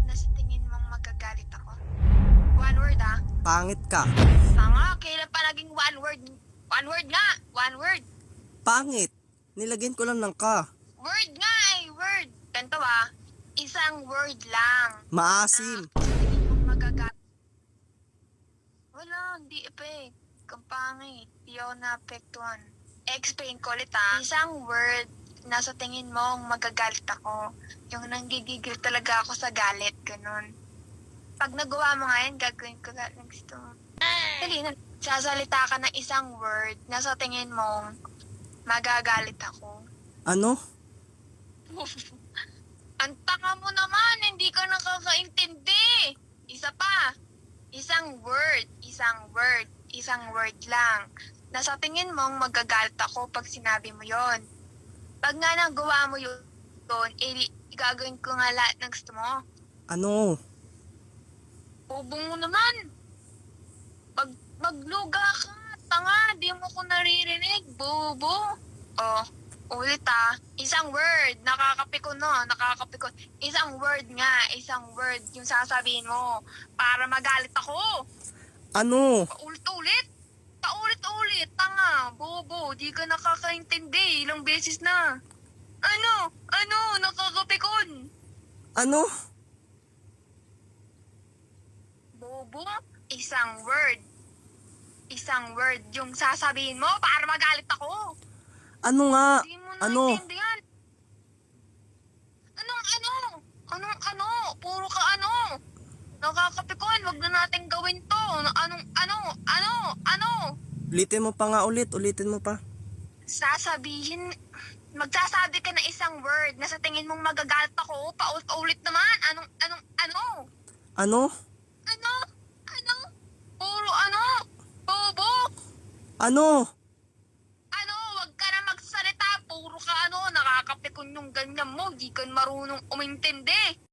na sa tingin mong magagalit ako? One word ah. Pangit ka. Tanga, kailan pa naging one word? One word nga! One word! Pangit. Nilagyan ko lang ng ka. Word nga eh! Word! Ganito ah. Isang word lang. Maasim. Na sa tingin mong magagalit. Wala, hindi effect. Kang pangit. Di ako naapektuhan. Explain ko ulit ah. Isang word na sa tingin mong magagalit ako. Yung nanggigigil talaga ako sa galit. Ganun. Pag nagawa mo nga yan, gagawin ko lahat ng gusto mo. Dali, sasalita ka ng isang word na sa tingin mong magagalit ako. Ano? Ang tanga mo naman, hindi ka nakakaintindi. Isa pa, isang word lang. Na sa tingin mong magagalit ako pag sinabi mo yon. Pag nga nagawa mo yun, gagawin ko nga lahat ng gusto mo. Ano? Bobo mo naman. Magluga ka, tanga, di mo ko naririnig, bobo. Oh, ulit ah. Isang word, nakakapikon no, nakakapikon. Isang word nga, isang word yung sasabihin mo para magalit ako. Ano? Paulit-ulit, paulit-ulit, tanga, bobo, di ka nakakaintindi, ilang beses na. Ano, nakakapikon. Ano? Bobo, isang word. Isang word yung sasabihin mo para magalit ako. Ano nga? Hindi mo Ano? naintindihan. Ano? Puro ka ano? Nakakapikon, wag na natin gawin to. Ano? Ulitin mo pa nga ulit. Ulitin mo pa. Magsasabi ka na isang word na sa tingin mong magagalit ako, paulit-ulit naman. Ano? Ano? Ano? Puro ano? Bobo? Ano? Wag ka na magsalita. Puro ka ano, nakakapikon yung ganyan mo. Di ka marunong umintindi.